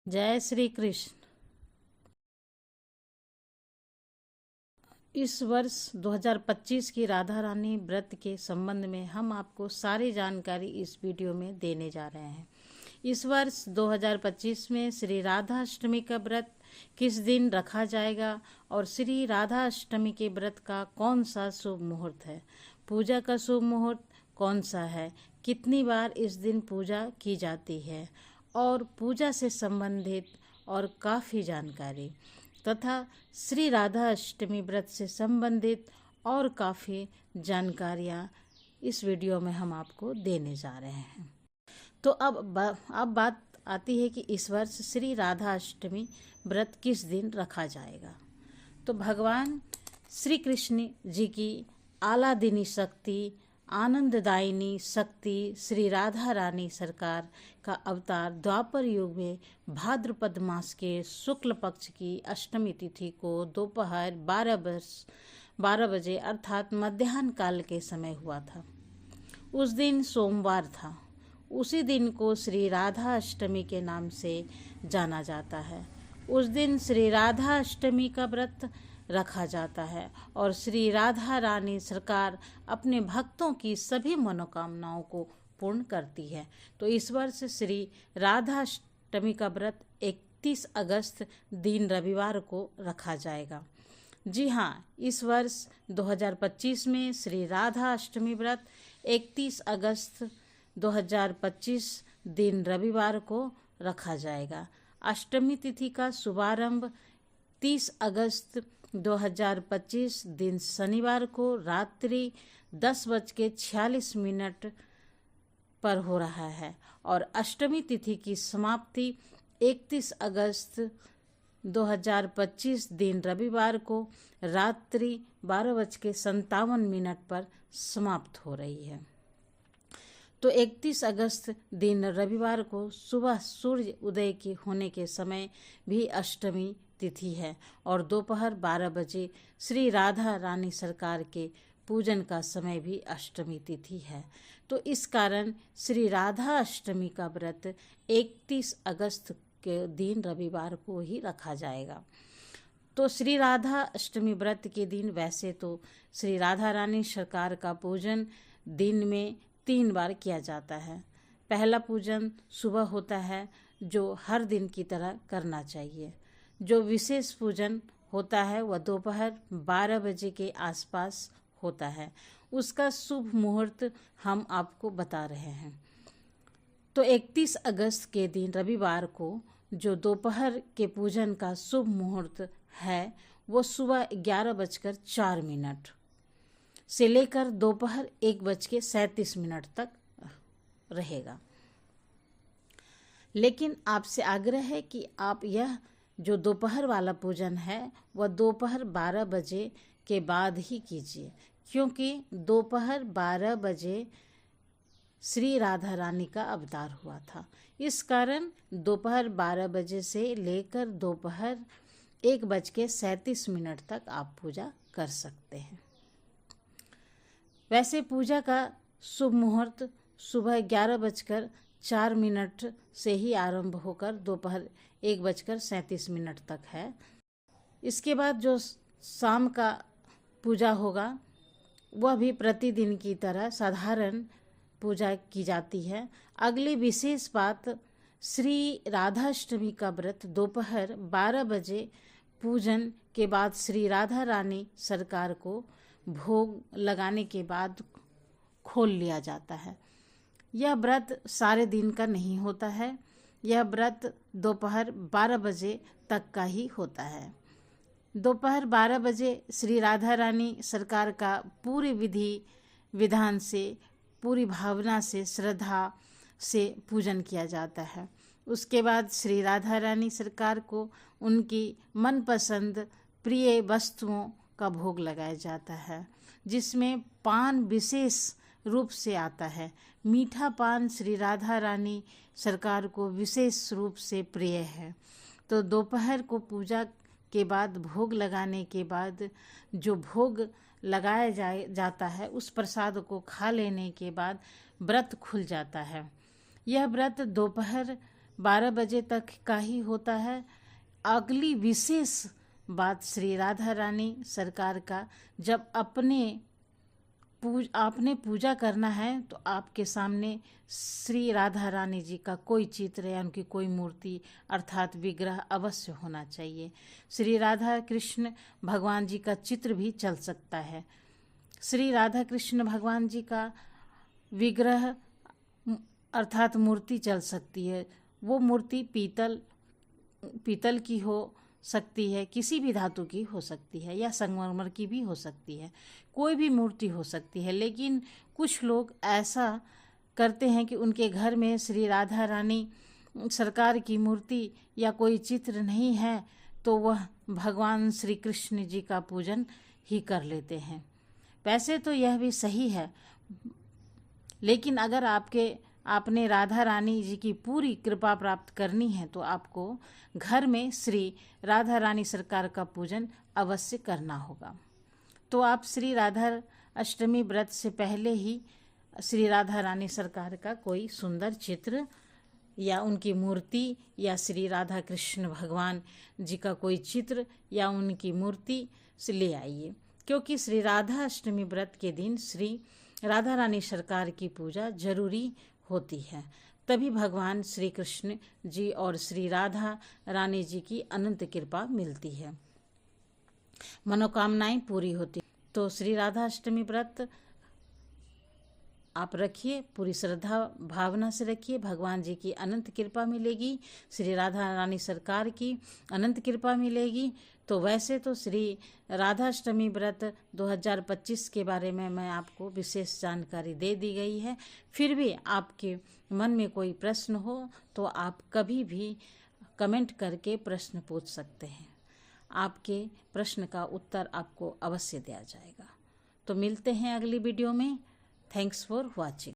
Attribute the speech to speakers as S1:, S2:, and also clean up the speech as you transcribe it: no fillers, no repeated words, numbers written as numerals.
S1: जय श्री कृष्ण। इस वर्ष 2025 की राधा रानी व्रत के संबंध में हम आपको सारी जानकारी इस वीडियो में देने जा रहे हैं। इस वर्ष 2025 में श्री राधा अष्टमी का व्रत किस दिन रखा जाएगा और श्री राधा अष्टमी के व्रत का कौन सा शुभ मुहूर्त है, पूजा का शुभ मुहूर्त कौन सा है, कितनी बार इस दिन पूजा की जाती है और पूजा से संबंधित और काफ़ी जानकारी तथा श्री राधा अष्टमी व्रत से संबंधित और काफ़ी जानकारियाँ इस वीडियो में हम आपको देने जा रहे हैं। तो अब बात आती है कि इस वर्ष श्री राधा अष्टमी व्रत किस दिन रखा जाएगा। तो भगवान श्री कृष्ण जी की आलादिनी शक्ति, आनंददायिनी शक्ति श्री राधा रानी सरकार का अवतार द्वापर युग में भाद्रपद मास के शुक्ल पक्ष की अष्टमी तिथि को दोपहर 12 बजे अर्थात मध्याह्न काल के समय हुआ था। उस दिन सोमवार था। उसी दिन को श्री राधा अष्टमी के नाम से जाना जाता है। उस दिन श्री राधा अष्टमी का व्रत रखा जाता है और श्री राधा रानी सरकार अपने भक्तों की सभी मनोकामनाओं को पूर्ण करती है। तो इस वर्ष श्री राधा अष्टमी का व्रत 31 अगस्त दिन रविवार को रखा जाएगा। जी हाँ, इस वर्ष 2025 में श्री राधा अष्टमी व्रत 31 अगस्त 2025 दिन रविवार को रखा जाएगा। अष्टमी तिथि का शुभारंभ 30 अगस्त 2025 दिन शनिवार को रात्रि 10:46 पर हो रहा है और अष्टमी तिथि की समाप्ति 31 अगस्त 2025 दिन रविवार को रात्रि 12:57 पर समाप्त हो रही है। तो 31 अगस्त दिन रविवार को सुबह सूर्य उदय के होने के समय भी अष्टमी तिथि है और दोपहर 12 बजे श्री राधा रानी सरकार के पूजन का समय भी अष्टमी तिथि है। तो इस कारण श्री राधा अष्टमी का व्रत 31 अगस्त के दिन रविवार को ही रखा जाएगा। तो श्री राधा अष्टमी व्रत के दिन वैसे तो श्री राधा रानी सरकार का पूजन दिन में 3 बार किया जाता है। पहला पूजन सुबह होता है जो हर दिन की तरह करना चाहिए। जो विशेष पूजन होता है वह दोपहर 12 बजे के आसपास होता है। उसका शुभ मुहूर्त हम आपको बता रहे हैं। तो 31 अगस्त के दिन रविवार को जो दोपहर के पूजन का शुभ मुहूर्त है वो सुबह 11:04 से लेकर दोपहर 1:37 तक रहेगा। लेकिन आपसे आग्रह है कि आप यह जो दोपहर वाला पूजन है वह दोपहर 12 बजे के बाद ही कीजिए, क्योंकि दोपहर 12 बजे श्री राधा रानी का अवतार हुआ था। इस कारण दोपहर 12 बजे से लेकर दोपहर 1:37 तक आप पूजा कर सकते हैं। वैसे पूजा का शुभ मुहूर्त सुबह 11:04 से ही आरंभ होकर दोपहर 1:37 तक है। इसके बाद जो शाम का पूजा होगा वह भी प्रतिदिन की तरह साधारण पूजा की जाती है। अगली विशेष बात, श्री राधाष्टमी का व्रत दोपहर 12 बजे पूजन के बाद श्री राधा रानी सरकार को भोग लगाने के बाद खोल लिया जाता है। यह व्रत सारे दिन का नहीं होता है। यह व्रत दोपहर 12 बजे तक का ही होता है। दोपहर 12 बजे श्री राधा रानी सरकार का पूरी विधि विधान से, पूरी भावना से, श्रद्धा से पूजन किया जाता है। उसके बाद श्री राधा रानी सरकार को उनकी मनपसंद प्रिय वस्तुओं का भोग लगाया जाता है, जिसमें पान विशेष रूप से आता है। मीठा पान श्री राधा रानी सरकार को विशेष रूप से प्रिय है। तो दोपहर को पूजा के बाद भोग लगाने के बाद जो भोग लगाया जाता है उस प्रसाद को खा लेने के बाद व्रत खुल जाता है। यह व्रत दोपहर 12 बजे तक का ही होता है। अगली विशेष बात श्री राधा रानी सरकार का, जब आपने पूजा करना है तो आपके सामने श्री राधा रानी जी का कोई चित्र या उनकी कोई मूर्ति अर्थात विग्रह अवश्य होना चाहिए। श्री राधा कृष्ण भगवान जी का चित्र भी चल सकता है। श्री राधा कृष्ण भगवान जी का विग्रह अर्थात मूर्ति चल सकती है। वो मूर्ति पीतल की हो सकती है, किसी भी धातु की हो सकती है, या संगमरमर की भी हो सकती है, कोई भी मूर्ति हो सकती है। लेकिन कुछ लोग ऐसा करते हैं कि उनके घर में श्री राधा रानी सरकार की मूर्ति या कोई चित्र नहीं है तो वह भगवान श्री कृष्ण जी का पूजन ही कर लेते हैं। वैसे तो यह भी सही है, लेकिन अगर आपने राधा रानी जी की पूरी कृपा प्राप्त करनी है तो आपको घर में श्री राधा रानी सरकार का पूजन अवश्य करना होगा। तो आप श्री राधा अष्टमी व्रत से पहले ही श्री राधा रानी सरकार का कोई सुंदर चित्र या उनकी मूर्ति या श्री राधा कृष्ण भगवान जी का कोई चित्र या उनकी मूर्ति से ले आइए, क्योंकि श्री राधा अष्टमी व्रत के दिन श्री राधा रानी सरकार की पूजा जरूरी होती है। तभी भगवान श्री कृष्ण जी और श्री राधा रानी जी की अनंत कृपा मिलती है, मनोकामनाएं पूरी होती। तो श्री राधा अष्टमी व्रत आप रखिए, पूरी श्रद्धा भावना से रखिए, भगवान जी की अनंत कृपा मिलेगी, श्री राधा रानी सरकार की अनंत कृपा मिलेगी। तो वैसे तो श्री राधाष्टमी व्रत 2025 के बारे में मैं आपको विशेष जानकारी दे दी गई है। फिर भी आपके मन में कोई प्रश्न हो तो आप कभी भी कमेंट करके प्रश्न पूछ सकते हैं, आपके प्रश्न का उत्तर आपको अवश्य दिया जाएगा। तो मिलते हैं अगली वीडियो में। Thanks for watching.